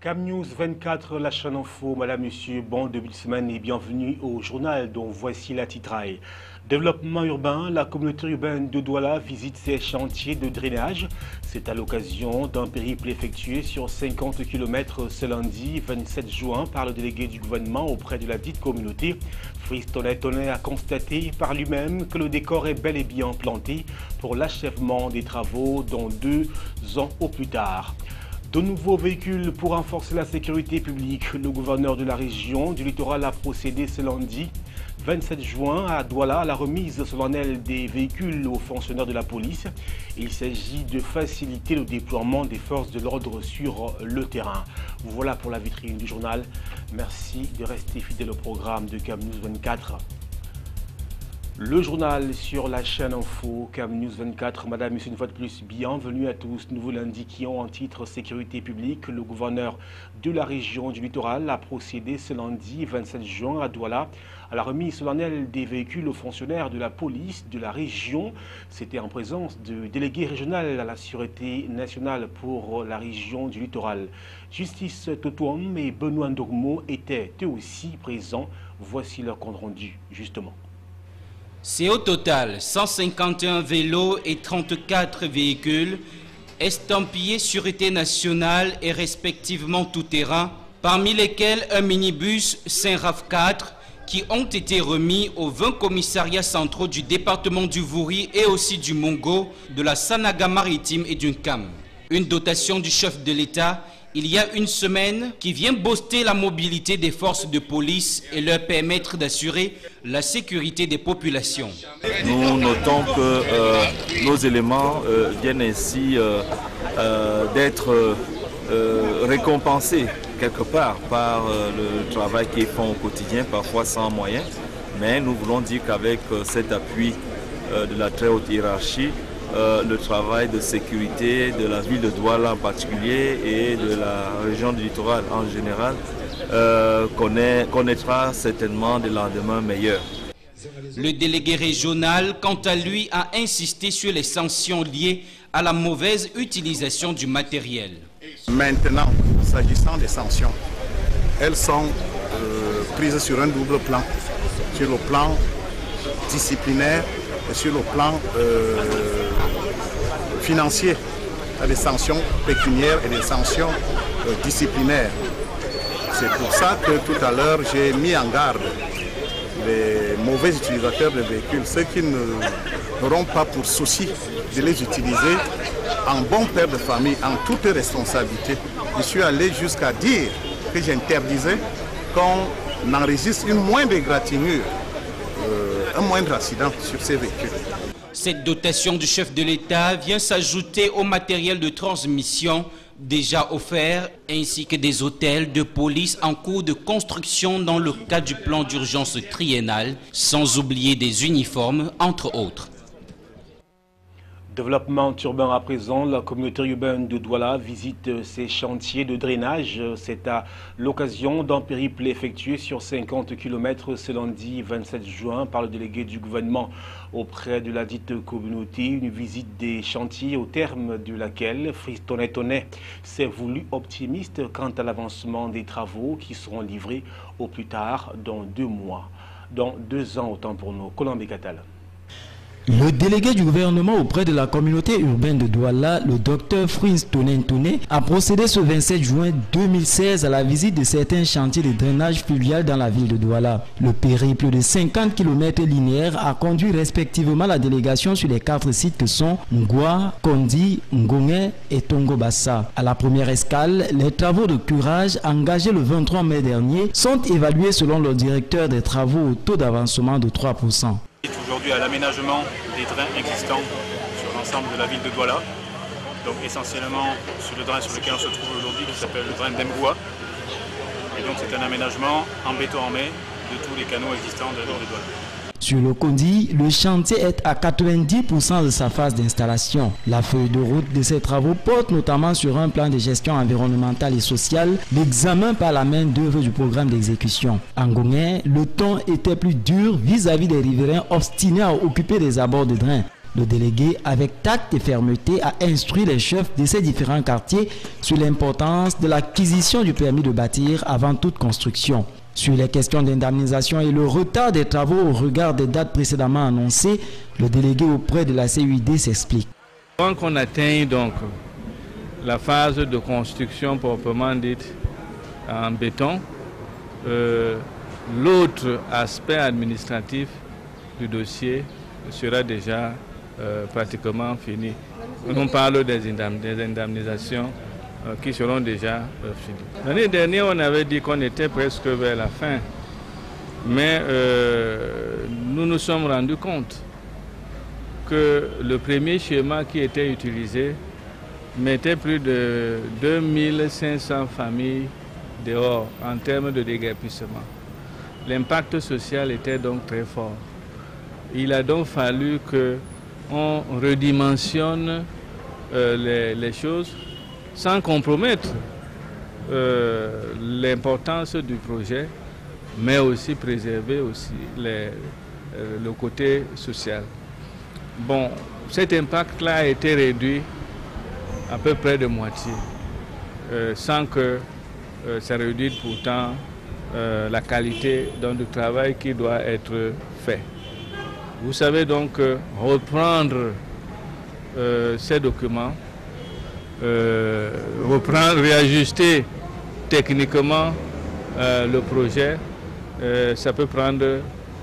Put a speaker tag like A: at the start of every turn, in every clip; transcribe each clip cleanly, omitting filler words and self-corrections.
A: Cam News 24, la chaîne info, madame, monsieur, bon début de semaine et bienvenue au journal dont voici la titraille. Développement urbain, la communauté urbaine de Douala visite ses chantiers de drainage. C'est à l'occasion d'un périple effectué sur 50 km ce lundi 27 juin par le délégué du gouvernement auprès de la dite communauté. Fritz Tonnet a constaté par lui-même que le décor est bel et bien planté pour l'achèvement des travaux dans 2 ans au plus tard. De nouveaux véhicules pour renforcer la sécurité publique. Le gouverneur de la région du littoral a procédé ce lundi 27 juin à Douala à la remise solennelle des véhicules aux fonctionnaires de la police. Il s'agit de faciliter le déploiement des forces de l'ordre sur le terrain. Voilà pour la vitrine du journal. Merci de rester fidèle au programme de Cam News 24. Le journal sur la chaîne info Cam News 24. Madame, monsieur, une fois de plus, bienvenue à tous. Nous vous l'indiquions en titre sécurité publique. Le gouverneur de la région du littoral a procédé ce lundi 27 juin à Douala à la remise solennelle des véhicules aux fonctionnaires de la police de la région. C'était en présence du délégué régional à la sûreté nationale pour la région du littoral. Justice Totouam et Benoît Ndogmo étaient eux aussi présents. Voici leur compte rendu, justement.
B: C'est au total 151 vélos et 34 véhicules estampillés Sûreté nationale et respectivement tout-terrain, parmi lesquels un minibus Saint-Raf 4 qui ont été remis aux 20 commissariats centraux du département du Vouri et aussi du Mongo, de la Sanaga maritime et du Nkam. Une dotation du chef de l'État il y a une semaine qui vient booster la mobilité des forces de police et leur permettre d'assurer la sécurité des populations.
C: Nous notons que nos éléments viennent ainsi d'être récompensés quelque part par le travail qu'ils font au quotidien, parfois sans moyens. Mais nous voulons dire qu'avec cet appui de la très haute hiérarchie, le travail de sécurité de la ville de Douala en particulier et de la région du littoral en général connaîtra certainement des lendemains meilleurs.
B: Le délégué régional, quant à lui, a insisté sur les sanctions liées à la mauvaise utilisation du matériel.
D: Maintenant, s'agissant des sanctions, elles sont prises sur un double plan, sur le plan disciplinaire et sur le plan financier. Il y a des sanctions pécuniaires et des sanctions disciplinaires. C'est pour ça que tout à l'heure j'ai mis en garde les mauvais utilisateurs de véhicules, ceux qui n'auront pas pour souci de les utiliser en bon père de famille, en toute responsabilité. Je suis allé jusqu'à dire que j'interdisais qu'on enregistre une moindre égratignure, un moindre accident sur ces véhicules.
B: Cette dotation du chef de l'État vient s'ajouter au matériel de transmission déjà offert, ainsi que des hôtels de police en cours de construction dans le cadre du plan d'urgence triennal, sans oublier des uniformes, entre autres.
A: Développement urbain à présent, la communauté urbaine de Douala visite ses chantiers de drainage. C'est à l'occasion d'un périple effectué sur 50 km ce lundi 27 juin par le délégué du gouvernement auprès de la dite communauté. Une visite des chantiers au terme de laquelle Fritz Tonnet s'est voulu optimiste quant à l'avancement des travaux qui seront livrés au plus tard dans 2 mois. Dans 2 ans, autant pour nous. Colombie Catal.
E: Le délégué du gouvernement auprès de la communauté urbaine de Douala, le docteur Fritz Tonnet, a procédé ce 27 juin 2016 à la visite de certains chantiers de drainage fluvial dans la ville de Douala. Le périple de 50 km linéaires a conduit respectivement la délégation sur les 4 sites que sont Ngoua, Kondi, Ngongé et Tongobassa. À la première escale, les travaux de curage engagés le 23 mai dernier sont évalués selon le directeur des travaux au taux d'avancement de 3%.
F: Aujourd'hui à l'aménagement des drains existants sur l'ensemble de la ville de Douala. Donc essentiellement sur le drain sur lequel on se trouve aujourd'hui qui s'appelle le drain d'Emgoua. Et donc c'est un aménagement en béton armé de tous les canaux existants de la ville de Douala.
E: Sur le Kondi, le chantier est à 90% de sa phase d'installation. La feuille de route de ces travaux porte notamment sur un plan de gestion environnementale et sociale, l'examen par la main d'œuvre du programme d'exécution. En Ngongé, le ton était plus dur vis-à-vis des riverains obstinés à occuper les abords de drains. Le délégué, avec tact et fermeté, a instruit les chefs de ces différents quartiers sur l'importance de l'acquisition du permis de bâtir avant toute construction. Sur les questions d'indemnisation et le retard des travaux au regard des dates précédemment annoncées, le délégué auprès de la CUID s'explique.
G: Avant qu'on atteigne donc la phase de construction proprement dite en béton, l'autre aspect administratif du dossier sera déjà pratiquement fini. On parle des indemnisations qui seront déjà finis. L'année dernière, on avait dit qu'on était presque vers la fin, mais nous nous sommes rendus compte que le premier schéma qui était utilisé mettait plus de 2500 familles dehors en termes de déguerpissement. L'impact social était donc très fort. Il a donc fallu qu'on redimensionne les choses sans compromettre l'importance du projet, mais aussi préserver aussi le côté social. Bon, cet impact-là a été réduit à peu près de moitié, sans que ça réduise pourtant la qualité du travail qui doit être fait. Vous savez donc reprendre ces documents, réajuster techniquement le projet, ça peut prendre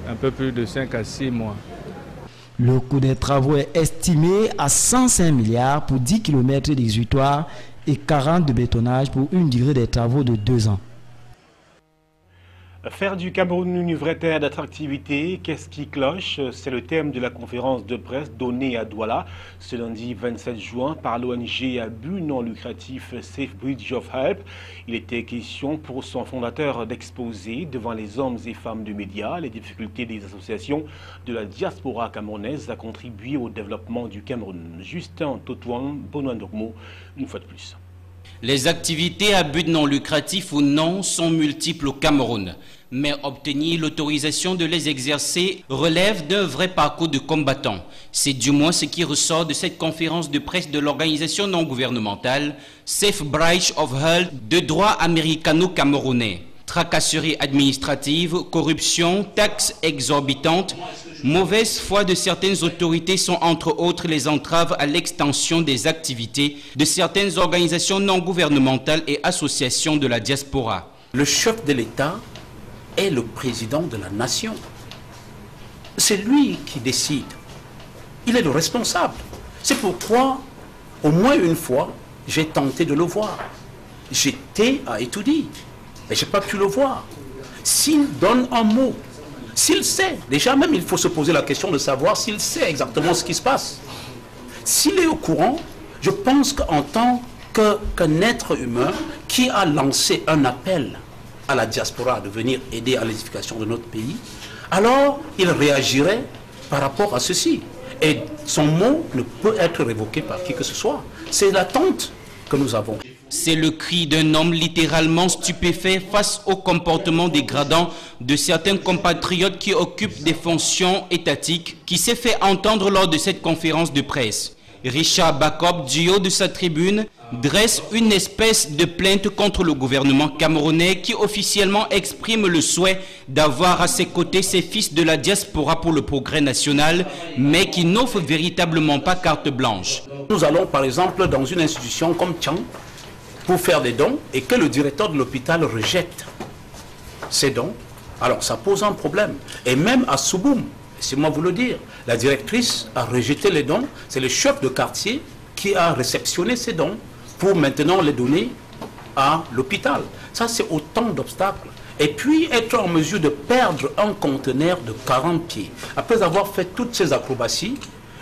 G: un peu plus de 5 à 6 mois.
E: Le coût des travaux est estimé à 105 milliards pour 10 km d'exutoire et 40 de bétonnage pour une durée des travaux de 2 ans.
A: Faire du Cameroun une vraie terre d'attractivité, qu'est-ce qui cloche? C'est le thème de la conférence de presse donnée à Douala ce lundi 27 juin par l'ONG à but non lucratif Safe Bridge of Help. Il était question pour son fondateur d'exposer devant les hommes et femmes du média les difficultés des associations de la diaspora camerounaise à contribuer au développement du Cameroun. Justin Totouan, Bonouan-Dokmo, une fois de plus.
B: Les activités à but non lucratif ou non sont multiples au Cameroun, mais obtenir l'autorisation de les exercer relève d'un vrai parcours de combattant. C'est du moins ce qui ressort de cette conférence de presse de l'organisation non gouvernementale Safe Bridge of Help de droit américano-camerounais. Tracasseries administratives, corruption, taxes exorbitantes, mauvaise foi de certaines autorités sont entre autres les entraves à l'extension des activités de certaines organisations non gouvernementales et associations de la diaspora.
H: Le chef de l'État est le président de la nation. C'est lui qui décide. Il est le responsable. C'est pourquoi, au moins une fois, j'ai tenté de le voir. J'étais à Etoudi, mais je n'ai pas pu le voir. S'il donne un mot, s'il sait, déjà même il faut se poser la question de savoir s'il sait exactement ce qui se passe. S'il est au courant, je pense qu'en tant qu'un être humain qui a lancé un appel à la diaspora de venir aider à l'édification de notre pays, alors il réagirait par rapport à ceci. Et son mot ne peut être révoqué par qui que ce soit. C'est l'attente que nous avons.
B: C'est le cri d'un homme littéralement stupéfait face au comportement dégradant de certains compatriotes qui occupent des fonctions étatiques qui s'est fait entendre lors de cette conférence de presse. Richard Bacob, du haut de sa tribune, dresse une espèce de plainte contre le gouvernement camerounais qui officiellement exprime le souhait d'avoir à ses côtés ces fils de la diaspora pour le progrès national, mais qui n'offre véritablement pas carte blanche.
H: Nous allons par exemple dans une institution comme Tchang pour faire des dons et que le directeur de l'hôpital rejette ces dons, alors ça pose un problème. Et même à Souboum, laissez-moi vous le dire, la directrice a rejeté les dons, c'est le chef de quartier qui a réceptionné ces dons pour maintenant les donner à l'hôpital. Ça, c'est autant d'obstacles. Et puis, être en mesure de perdre un conteneur de 40 pieds, après avoir fait toutes ces acrobaties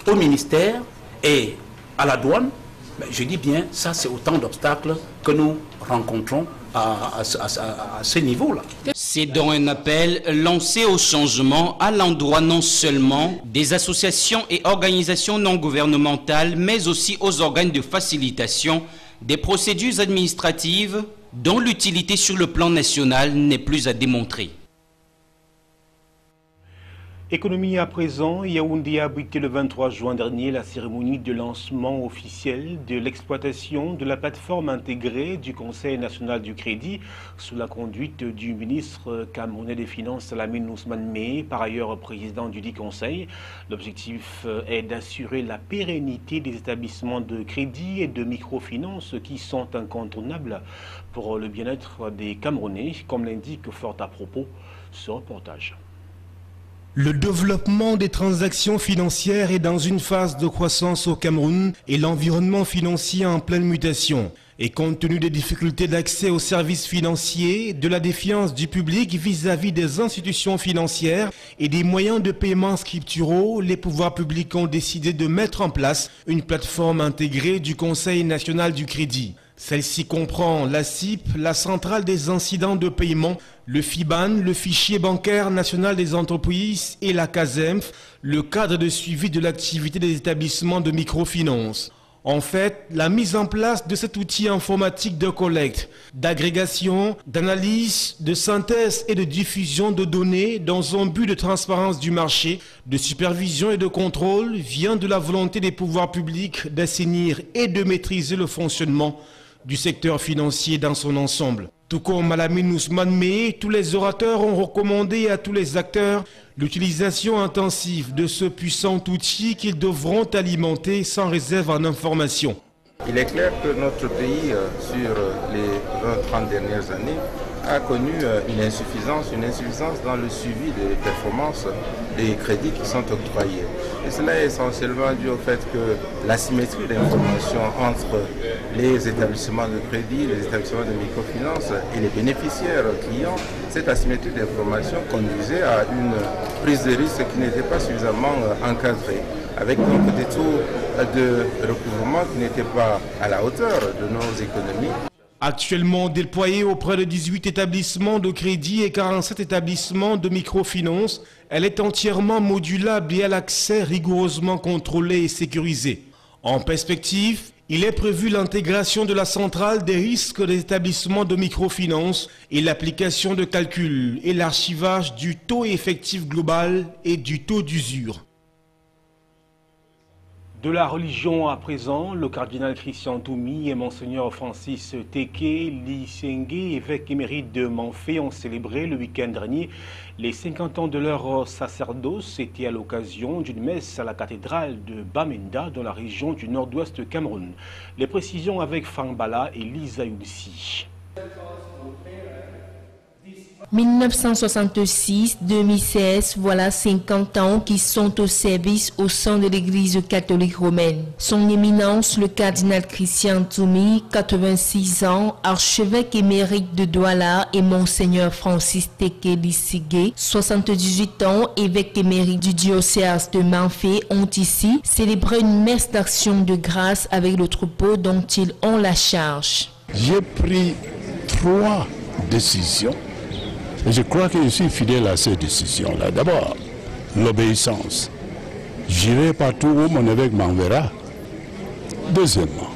H: au ministère et à la douane, Mais je dis bien, ça c'est autant d'obstacles que nous rencontrons à ce niveau-là.
B: C'est donc un appel lancé au changement à l'endroit non seulement des associations et organisations non gouvernementales, mais aussi aux organes de facilitation des procédures administratives dont l'utilité sur le plan national n'est plus à démontrer.
A: Économie à présent, Yaoundé a abrité le 23 juin dernier la cérémonie de lancement officiel de l'exploitation de la plateforme intégrée du Conseil national du crédit sous la conduite du ministre camerounais des Finances Lamine Ousmane Meh, par ailleurs président du dit conseil. L'objectif est d'assurer la pérennité des établissements de crédit et de microfinance qui sont incontournables pour le bien-être des Camerounais, comme l'indique fort à propos ce reportage.
I: Le développement des transactions financières est dans une phase de croissance au Cameroun et l'environnement financier en pleine mutation. Et compte tenu des difficultés d'accès aux services financiers, de la défiance du public vis-à-vis des institutions financières et des moyens de paiement scripturaux, les pouvoirs publics ont décidé de mettre en place une plateforme intégrée du Conseil national du crédit. Celle-ci comprend la CIP, la centrale des incidents de paiement, le FIBAN, le fichier bancaire national des entreprises et la CASEMF, le cadre de suivi de l'activité des établissements de microfinance. En fait, la mise en place de cet outil informatique de collecte, d'agrégation, d'analyse, de synthèse et de diffusion de données dans un but de transparence du marché, de supervision et de contrôle vient de la volonté des pouvoirs publics d'assainir et de maîtriser le fonctionnement du secteur financier dans son ensemble. Tout comme Lamine Ousmane Meh, tous les orateurs ont recommandé à tous les acteurs l'utilisation intensive de ce puissant outil qu'ils devront alimenter sans réserve en information.
J: Il est clair que notre pays, sur les 20-30 dernières années, a connu une insuffisance dans le suivi des performances des crédits qui sont octroyés. Et cela est essentiellement dû au fait que l'asymétrie d'information entre les établissements de crédit, les établissements de microfinance et les bénéficiaires clients, cette asymétrie d'information conduisait à une prise de risque qui n'était pas suffisamment encadrée, avec donc des taux de recouvrement qui n'étaient pas à la hauteur de nos économies.
I: Actuellement déployée auprès de 18 établissements de crédit et 47 établissements de microfinance, elle est entièrement modulable et à l'accès rigoureusement contrôlé et sécurisé. En perspective, il est prévu l'intégration de la centrale des risques des établissements de microfinance et l'application de calcul et l'archivage du taux effectif global et du taux d'usure.
A: De la religion à présent, le cardinal Christian Toumi et Monseigneur Francis Teke Lisengue, évêque émérite de Manfé, ont célébré le week-end dernier les 50 ans de leur sacerdoce. C'était à l'occasion d'une messe à la cathédrale de Bamenda dans la région du nord-ouest Cameroun. Les précisions avec Franck Bala et Lisa Youssi.
K: 1966-2016, voilà 50 ans qui sont au service au sein de l'Église catholique romaine. Son éminence, le cardinal Christian Toumi, 86 ans, archevêque émérite de Douala, et Monseigneur Francis Teke Lisengue, 78 ans, évêque émérite du diocèse de Manfé, ont ici célébré une messe d'action de grâce avec le troupeau dont ils ont la charge.
L: J'ai pris 3 décisions. Et je crois que je suis fidèle à ces décisions-là. D'abord, l'obéissance. J'irai partout où mon évêque m'enverra. Deuxièmement,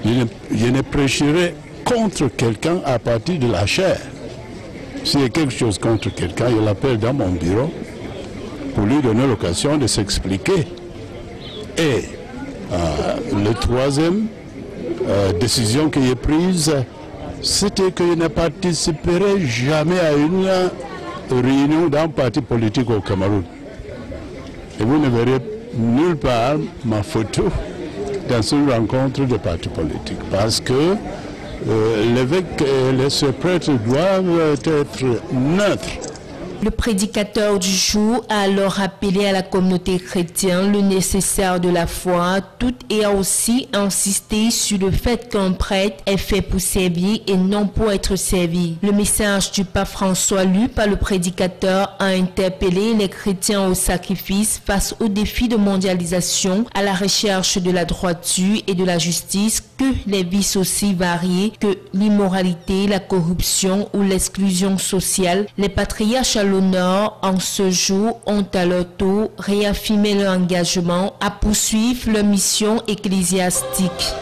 L: je ne prêcherai contre quelqu'un à partir de la chair. S'il y a quelque chose contre quelqu'un, je l'appelle dans mon bureau pour lui donner l'occasion de s'expliquer. Et la troisième décision que j'ai prise, c'était que je ne participerai jamais à une réunion d'un parti politique au Cameroun. Et vous ne verrez nulle part ma photo dans une rencontre de partis politiques. Parce que l'évêque et les prêtres doivent être neutres
K: Le prédicateur du jour a alors rappelé à la communauté chrétienne le nécessaire de la foi, tout et a aussi insisté sur le fait qu'un prêtre est fait pour servir et non pour être servi. Le message du pape François lu par le prédicateur a interpellé les chrétiens au sacrifice face aux défis de mondialisation, à la recherche de la droiture et de la justice, que les vices aussi variés que l'immoralité, la corruption ou l'exclusion sociale. Les patriarches à l'honneur en ce jour ont à leur tour réaffirmé leur engagement à poursuivre leur mission ecclésiastique.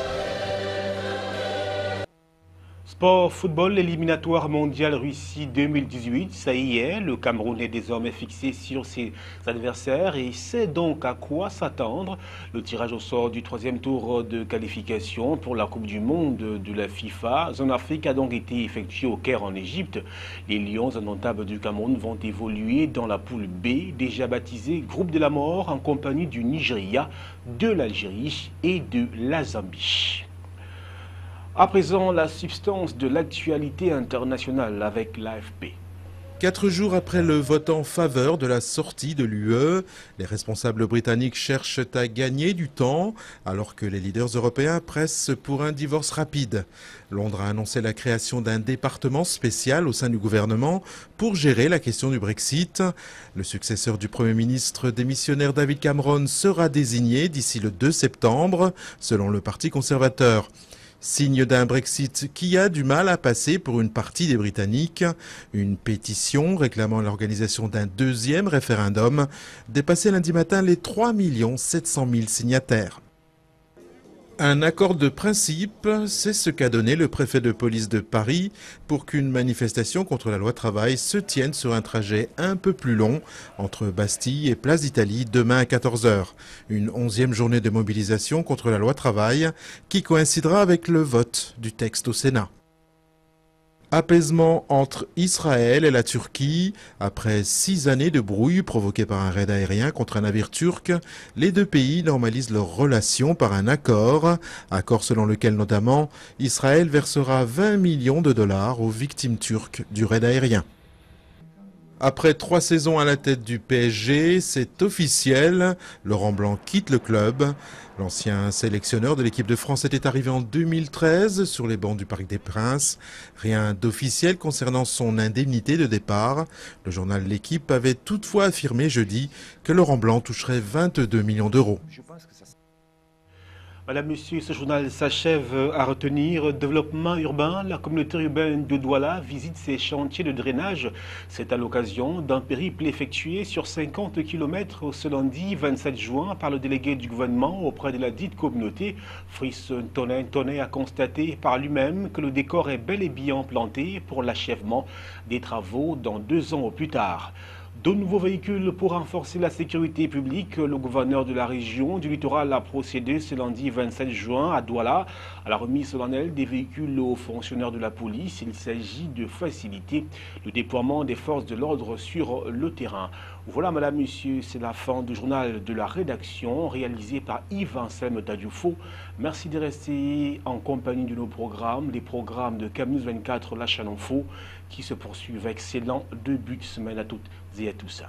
A: Sport, football, éliminatoire mondial Russie 2018, ça y est, le Cameroun est désormais fixé sur ses adversaires et sait donc à quoi s'attendre. Le tirage au sort du 3e tour de qualification pour la Coupe du Monde de la FIFA, Zone Afrique, a donc été effectué au Caire en Égypte. Les Lions indomptables du Cameroun vont évoluer dans la poule B, déjà baptisée Groupe de la Mort, en compagnie du Nigeria, de l'Algérie et de la Zambie. À présent, la substance de l'actualité internationale avec l'AFP.
M: 4 jours après le vote en faveur de la sortie de l'UE, les responsables britanniques cherchent à gagner du temps alors que les leaders européens pressent pour un divorce rapide. Londres a annoncé la création d'un département spécial au sein du gouvernement pour gérer la question du Brexit. Le successeur du Premier ministre démissionnaire David Cameron sera désigné d'ici le 2 septembre, selon le Parti conservateur. Signe d'un Brexit qui a du mal à passer pour une partie des Britanniques. Une pétition réclamant l'organisation d'un 2e référendum dépassait lundi matin les 3 700 000 signataires. Un accord de principe, c'est ce qu'a donné le préfet de police de Paris pour qu'une manifestation contre la loi travail se tienne sur un trajet un peu plus long entre Bastille et Place d'Italie demain à 14 h. Une 11e journée de mobilisation contre la loi travail qui coïncidera avec le vote du texte au Sénat. Apaisement entre Israël et la Turquie. Après 6 années de brouille provoquées par un raid aérien contre un navire turc, les deux pays normalisent leurs relations par un accord selon lequel notamment Israël versera 20 millions de dollars aux victimes turques du raid aérien. Après 3 saisons à la tête du PSG, c'est officiel, Laurent Blanc quitte le club. L'ancien sélectionneur de l'équipe de France était arrivé en 2013 sur les bancs du Parc des Princes. Rien d'officiel concernant son indemnité de départ. Le journal L'Équipe avait toutefois affirmé jeudi que Laurent Blanc toucherait 22 millions d'euros.
A: Madame, Monsieur, ce journal s'achève à retenir. Développement urbain, la communauté urbaine de Douala visite ses chantiers de drainage. C'est à l'occasion d'un périple effectué sur 50 km ce lundi 27 juin par le délégué du gouvernement auprès de la dite communauté. Fris Tonen a constaté par lui-même que le décor est bel et bien planté pour l'achèvement des travaux dans 2 ans au plus tard. De nouveaux véhicules pour renforcer la sécurité publique. Le gouverneur de la région du littoral a procédé ce lundi 27 juin à Douala à la remise solennelle des véhicules aux fonctionnaires de la police. Il s'agit de faciliter le déploiement des forces de l'ordre sur le terrain. Voilà, madame, monsieur, c'est la fin du journal de la rédaction réalisé par Yves-Anselme Tadioufo. Merci de rester en compagnie de nos programmes, les programmes de CamNews 24, la chaîne Info, qui se poursuivent. Excellent début de semaine à toutes et à tous.